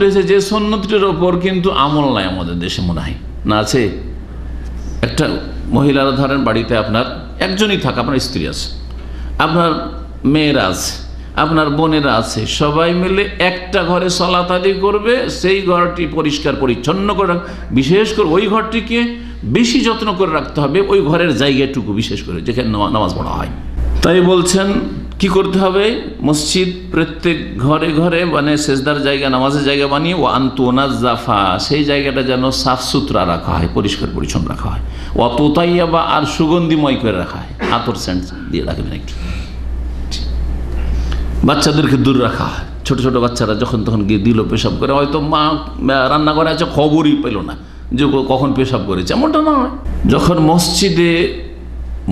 রয়েছে যে সুন্নতটির ওপর কিন্তু আমল নাই আমাদের দেশে মনে হয় না। আছে একটা মহিলারা ধরেন বাড়িতে আপনার একজনই থাকে, আপনার স্ত্রী আছে, আপনার মেয়েরা আছে, আপনার বোনেরা আছে, সবাই মিলে একটা ঘরে সালাত আদায় করবে, সেই ঘরটি পরিষ্কার পরিচ্ছন্ন করে বিশেষ করে ওই ঘরটিকে বেশি যত্ন করে রাখতে হবে, ওই ঘরের জায়গাটুকু বিশেষ করে যেখানে নামাজ পড়া হয়। তাই বলছেন কি করতে হবে, মসজিদ প্রত্যেক ঘরে ঘরে মানে সেজদার জায়গা, নামাজের জায়গা বানিয়ে ও আন্তনাজ্জাফা, সেই জায়গাটা যেন সাফ সুতরা রাখা হয়, পরিষ্কার পরিচ্ছন্ন রাখা হয়, ও তোতাইয়া বা আর সুগন্ধিময় করে রাখা হয়, আতর সেন্ট দিয়ে রাখবেন একটু। বাচ্চাদেরকে দূর রাখা হয়, ছোট ছোট বাচ্চারা যখন তখন গিয়ে দিল পেশাব করে, হয়তো মা রান্নাঘরে আছে খবরই পেল না যে কখন পেশাব করেছে, এমনটা না হয়। যখন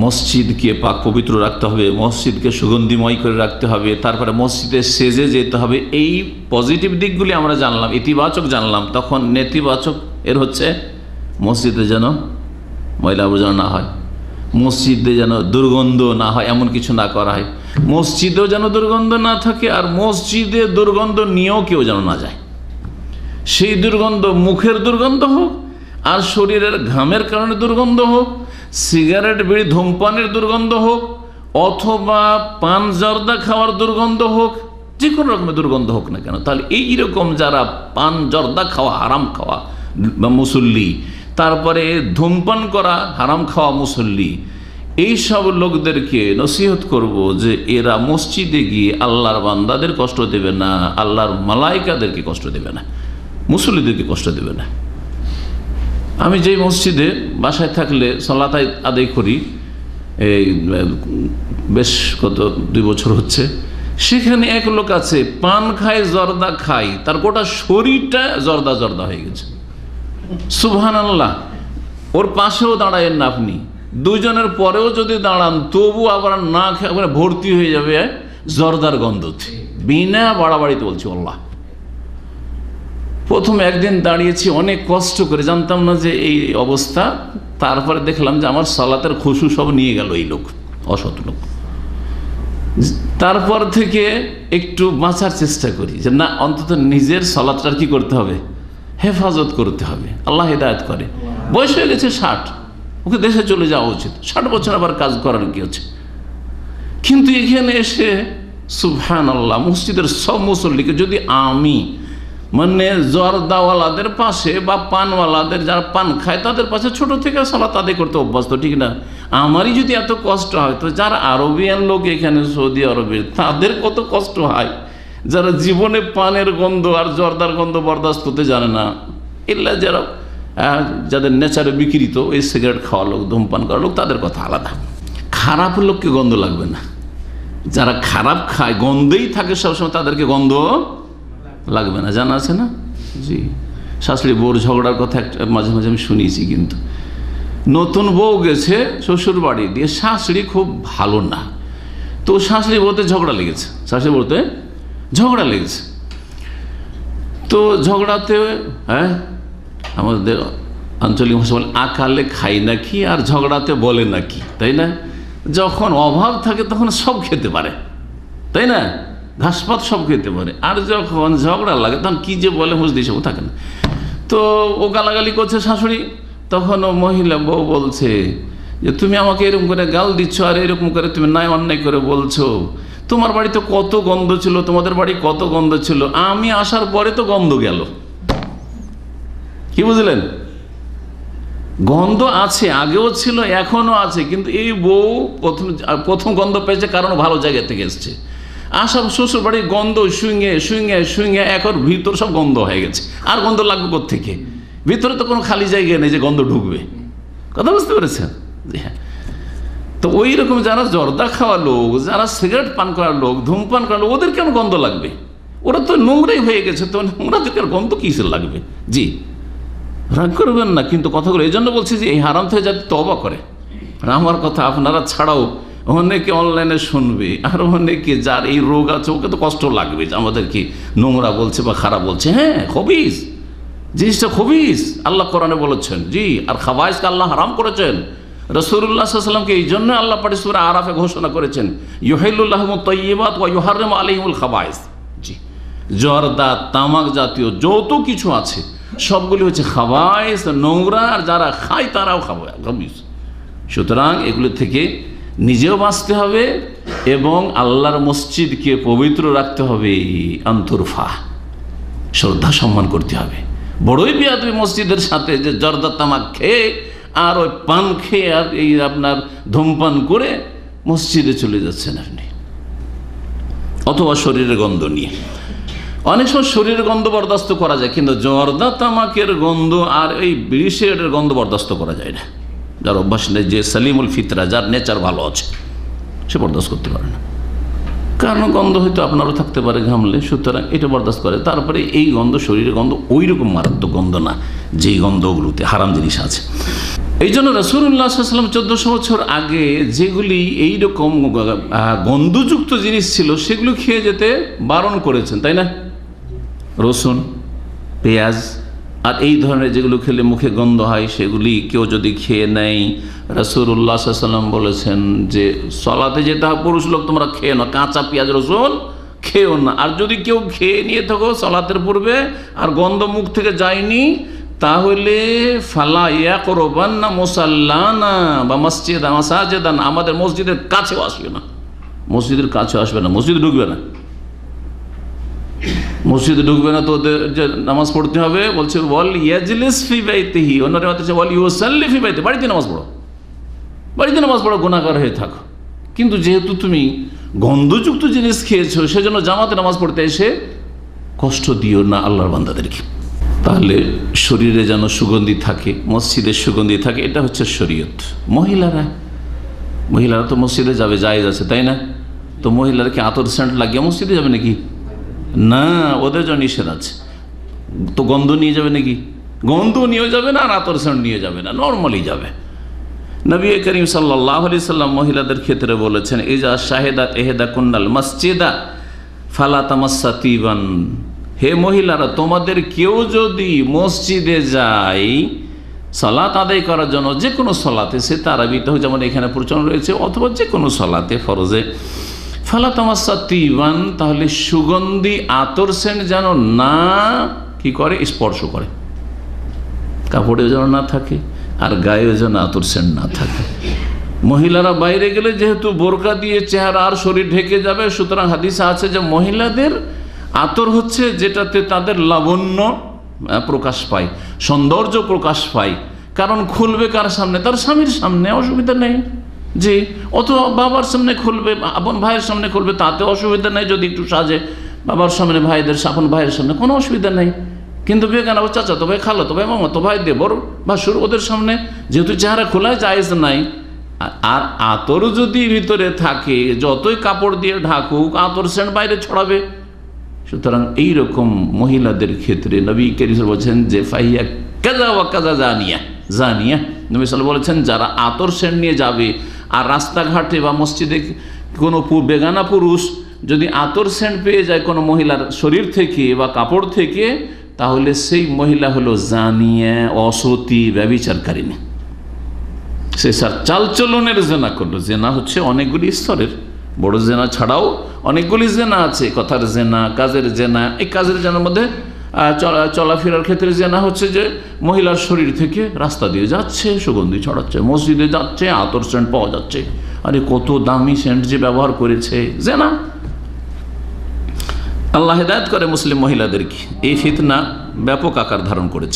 মসজিদকে পাক পবিত্র রাখতে হবে, মসজিদকে সুগন্ধিময় করে রাখতে হবে, তারপরে মসজিদে সেজে যেতে হবে, এই পজিটিভ দিকগুলি আমরা জানলাম, ইতিবাচক জানলাম। তখন নেতিবাচক এর হচ্ছে মসজিদে যেন ময়লা আবর্জনা না হয়, মসজিদে যেন দুর্গন্ধ না হয়, এমন কিছু না করা হয়, মসজিদেও যেন দুর্গন্ধ না থাকে, আর মসজিদে দুর্গন্ধ নিয়েও কেউ যেন না যায়। সেই দুর্গন্ধ মুখের দুর্গন্ধ হোক, আর শরীরের ঘামের কারণে দুর্গন্ধ হোক, সিগারেট বিড়ি ধূমপানের দুর্গন্ধ হোক, অথবা পান জর্দা খাওয়ার দুর্গন্ধ হোক, যে কোনো রকমের দুর্গন্ধ হোক না কেন, তাহলে এইরকম যারা পান জর্দা খাওয়া হারাম খাওয়া বা মুসল্লি, তারপরে ধূমপান করা হারাম খাওয়া মুসল্লি, এইসব লোকদেরকে নসিহত করব যে এরা মসজিদে গিয়ে আল্লাহর বান্দাদের কষ্ট দেবে না, আল্লাহর মালাইকাদেরকে কষ্ট দেবে না, মুসল্লিদেরকে কষ্ট দেবে না। আমি যেই মসজিদে বাসায় থাকলে সালাত আদায় করি, এই বেশ কত 2 বছর হচ্ছে, সেখানে এক লোক আছে পান খায় জর্দা খায়, তার গোটা শরীরটা জর্দা জর্দা হয়ে গেছে। সুবহানাল্লাহ। ওর পাশেও দাঁড়ায়েন না আপনি, দুজনের পরেও যদি দাঁড়ান তবু আবার না খেয়ে ভর্তি হয়ে যাবে জর্দার গন্ধতে, বিনা বাড়াবাড়িতে বলছি আল্লাহ। প্রথম একদিন দাঁড়িয়েছি অনেক কষ্ট করে, জানতাম না যে এই অবস্থা, তারপরে দেখলাম যে আমার সালাতের খুশু সব নিয়ে গেল এই লোক, অসৎ লোক। তারপর থেকে একটু বাঁচার চেষ্টা করি যে না, অন্তত নিজের সালাতটার কি করতে হবে, হেফাজত করতে হবে। আল্লাহ হিদায়াত করে। বয়স হয়ে গেছে 60, ওকে দেশে চলে যাওয়া উচিত, 60 বছর আবার কাজ করার কি হচ্ছে। কিন্তু এখানে এসে সুবহানাল্লাহ, মসজিদের সব মুসল্লিকে যদি আমি মানে জর্দাওয়ালাদের পাশে বা পানওয়ালাদের যারা পান খায় তাদের পাশে ছোট থেকে সালাত আদায় করতে অভ্যস্ত, ঠিক না, আমারই যদি এত কষ্ট হয়, তো যারা আরবিয়ান লোক এখানে সৌদি আরবের, তাদের কত কষ্ট হয়, যারা জীবনে পানের গন্ধ আর জর্দার গন্ধ বরদাস্ত করতে জানে না, এগুলা যারা যাদের নেচারে বিকৃত, এই সিগারেট খাওয়া লোক, ধূমপান করা লোক, তাদের কথা আলাদা। খারাপ লোককে গন্ধ লাগবে না, যারা খারাপ খায় গন্ধেই থাকে সবসময়, তাদেরকে গন্ধ লাগবে না, জানা আছে না? জি। শাশুড়ি বউর ঝগড়ার কথা একটা মাঝে মাঝে আমি শুনিয়েছি, কিন্তু নতুন বউ গেছে শ্বশুর বাড়ি দিয়ে, শাশুড়ি খুব ভালো না, তো শাশুড়ি বউতে ঝগড়া লেগেছে, শাশুড়ি বউতে ঝগড়া লেগেছে। তো ঝগড়াতে আমাদের আঞ্চলিক ভাষা বলে আকালে খাই নাকি, আর ঝগড়াতে বলে নাকি, তাই না? যখন অভাব থাকে তখন সব খেতে পারে, তাই না, ঘাসপাত সব খেতে পারে, আর যখন ঝগড়া লাগে তখন কি যে বলে হুঁশ দিশাও থাকে না। তো ও গালাগালি করছে শাশুড়ি, তখন ও মহিলা বউ বলছে যে তুমি আমাকে এরকম করে গাল দিচ্ছ, আর এরকম করে তুমি নাই অন্যায় করে বলছো, তোমার বাড়িতে কত গন্ধ ছিল, তোমাদের বাড়ি কত গন্ধ ছিল, আমি আসার পরে তো গন্ধ গেল। কি বুঝলেন? গন্ধ আছে, আগেও ছিল, এখনো আছে, কিন্তু এই বউ প্রথম গন্ধ পেয়েছে, কারণ ভালো জায়গা থেকে এসছে। আসার শ্বশুর বাড়ির গন্ধ শুঙে শুঙে শুঙে এখন ভিতর সব গন্ধ হয়ে গেছে, আর গন্ধ লাগবে কোত্থেকে? ভিতরে তো কোনো খালি জায়গা নেই যে গন্ধ ঢুকবে। কথা বুঝতে পেরেছেন? হ্যাঁ। তো ওই রকম যারা জর্দা খাওয়া লোক, যারা সিগারেট পান করার লোক, ধূমপান করার লোক, ওদের কেন গন্ধ লাগবে? ওরা তো নোংরাই হয়ে গেছে, তো নোংরাদেরকে গন্ধ কিসের লাগবে? জি, রাগ করবেন না, কিন্তু কথাগুলো এই জন্য বলছি যে এই হারাম থেকে যাতে তওবা করে। আর আমার কথা আপনারা ছাড়াও অনেকে অনলাইনে শুনবে, আর অনেকে যার এই রোগ আছে ওকে তো কষ্ট লাগবে যে আমাদেরকে নোংরা বলছে বা খারাপ বলছে। হ্যাঁ, খবিস জিনিসটা খবিস, আল্লাহ কোরআনে বলেছেন। জি, আর খাবাইসকে আল্লাহ হারাম করেছেন। রাসূলুল্লাহ সাল্লাল্লাহু আলাইহি ওয়াসাল্লামকে এই জন্য আল্লাহ পাক সূরা আরাফে ঘোষণা করেছেন, ইউহিল্লু লাহুমুত তাইয়্যিবাত ওয়া ইউহাররিমু আলাইহিমুল খাবাইস। জি, জর্দা, তামাক জাতীয় যত কিছু আছে সবগুলি হচ্ছে খাবাইস, নোংরা, আর যারা খায় তারাও খাবাইস। সুতরাং এগুলো থেকে নিজেও বাঁচতে হবে এবং আল্লাহর মসজিদকে পবিত্র রাখতে হবে। আন্তরফা, শ্রদ্ধা সম্মান করতে হবে। বড়ই বেয়াদবি মসজিদের সাথে যে জর্দা তামাক খেয়ে আর ওই পান খেয়ে আর এই আপনার ধূমপান করে মসজিদে চলে যাচ্ছেন আপনি, অথবা শরীরের গন্ধ নিয়ে। অনেক সময় শরীরের গন্ধ বরদাস্ত করা যায়, কিন্তু জর্দা তামাকের গন্ধ আর এই বিড়ি সিগারেটের গন্ধ বরদাস্ত করা যায় না। যার অভ্যাস নেই, যে সালিমুল ফিতরা, যার নেচার ভালো আছে, সে বরদাস্ত করতে পারে না। কারণ গন্ধ হয়তো আপনারও থাকতে পারে ঘামলে, সুতরাং এটা বরদাস্ত করে। তারপরে এই গন্ধ, শরীরের গন্ধ ওই রকম মারাত্মক গন্ধ না যেই গন্ধগুলোতে হারাম জিনিস আছে। এই জন্য রাসূলুল্লাহ সাল্লাল্লাহু আলাইহি ওয়াসাল্লাম 1400 বছর আগে যেগুলি এইরকম গন্ধযুক্ত জিনিস ছিল সেগুলো খেয়ে যেতে বারণ করেছেন, তাই না? রসুন, পেঁয়াজ আর এই ধরনের যেগুলো খেলে মুখে গন্ধ হয় সেগুলি কেউ যদি খেয়ে নেয়, রাসূলুল্লাহ সাল্লাল্লাহু আলাইহি ওয়াসাল্লাম বলেছেন যে সলাতে যেতে হয় পুরুষ লোক তোমরা খেয়ে না, কাঁচা পেঁয়াজ রসুন খেও না। আর যদি কেউ খেয়ে নিয়ে থাকো সলাতের পূর্বে আর গন্ধ মুখ থেকে যায়নি, তাহলে ফালা ইয়াকরবান্না মুসাল্লানা বা মাসাজিদান, আমাদের মসজিদের কাছেও আসবে না, মসজিদের কাছে আসবে না, মসজিদে ঢুকবে না, মসজিদে ঢুকবে না। তো ওদের যে নামাজ পড়তে হবে বলছে ওয়াল ইয়াজলিস ফি বাইতিহি, অন্যরা বলছে ওয়াল ইউসাল্লি ফি বাইতিহি, বাড়িতে নামাজ পড়ো, বাড়িতে নামাজ পড়ো, গুনাহগার হয়ে থাকো। কিন্তু যেহেতু তুমি গন্ধযুক্ত জিনিস খেয়েছো, সেজন্য জামাতে নামাজ পড়তে এসে কষ্ট দিও না আল্লাহর বান্দাদেরকে। তাহলে শরীরে যেন সুগন্ধি থাকে, মসজিদের সুগন্ধি থাকে, এটা হচ্ছে শরীয়ত। মহিলারা তো মসজিদে যাবে, জায়েজ আছে, তাই না? তো মহিলারা কি আতর সেন্ট লাগিয়ে মসজিদে যাবে নাকি? না, ওদের জন্য নিষেধ আছে। তো গন্ধ নিয়ে যাবে নাকি? গন্ধ নিয়ে যাবে না, আর আতর সেন্ট নিয়ে যাবে না, নর্মালি যাবে। নবী করিম সাল্লাল্লাহু আলাইহি সাল্লাম মহিলাদের ক্ষেত্রে বলেছেন, ইজা শাহেদাত ইহদাকুন্নাল মসজিদা ফালা তামাসসা তিবান, হে মহিলারা, তোমাদের কেউ যদি মসজিদে যায় সালাত আদায় করার জন্য, যে কোনো সলাতে, সে তারাবিতে হোক যেমন এখানে প্রচলন রয়েছে, অথবা যে কোনো সলাতে ফরজে, ফালা তামাসসা তিবান, তাহলে সুগন্ধি আতর সেন্ট যেন না কি করে, স্পর্শ করে, কাপড়েও যেন না থাকে আর গায়েও যেন আতর সেন্ট না থাকে। মহিলারা বাইরে গেলে যেহেতু বোরকা দিয়ে চেহারা আর শরীর ঢেকে যাবে, সুতরাং হাদিসে আছে যে মহিলাদের আতর হচ্ছে যেটাতে তাদের লাবণ্য প্রকাশ পায়, সৌন্দর্য প্রকাশ পায়। কারণ খুলবে কার সামনে? তার স্বামীর সামনে, অসুবিধা নেই। জি, অথবা বাবার সামনে খুলবে, আপন ভাইয়ের সামনে খুলবে, তাতে অসুবিধা নেই। যদি একটু সাজে বাবার সামনে, ভাইদের আপন ভাইয়ের সামনে, কোনো অসুবিধা নেই। কিন্তু বেগানা চাচাতো ভাই, খালাতো ভাই, মামাতো ভাই, দেবর, ভাসুর, ওদের সামনে যেহেতু চেহারা খোলায় জায়েজ নাই। আর আতর যদি ভিতরে থাকে, যতই কাপড় দিয়ে ঢাকুক, আতর সেন্ট বাইরে ছড়াবে। সুতরাং এইরকম মহিলাদের ক্ষেত্রে নবী করিম বলছেন যে ফাহিয়া কাজা ওয়া কাজা জানিয়া, নবী সাল্লাল্লাহু বলেছেন যারা আতর সেন্ট নিয়ে যাবে আর রাস্তাঘাটে বা মসজিদে কোনো বেগানা পুরুষ যদি আতর সেন্ট পেয়ে যায় কোনো মহিলার শরীর থেকে বা কাপড় থেকে, তাহলে সেই মহিলা হলো জানিয়া, অসতী, ব্যভিচারকারিণী। সে স্যার চালচলনের জেনা করলো। জেনা হচ্ছে অনেকগুলি স্তরের, বড় জেনা ছাড়াও অনেকগুলি জেনা আছে, কথার জেনা, কাজের জেনা। এই কাজের জেনার মধ্যে চলাফেরার ক্ষেত্রে জেনা হচ্ছে যে মহিলার শরীর থেকে রাস্তা দিয়ে যাচ্ছে, সুগন্ধি ছড়াচ্ছে, মসজিদে যাচ্ছে, আতর সেন্ট পাওয়া যাচ্ছে, আরে কত দামি সেন্ট যে ব্যবহার করেছে, জেনা। আল্লাহ হেদায়েত করে মুসলিম মহিলাদেরকে। এই ফিতনা ব্যাপক আকার ধারণ করেছে।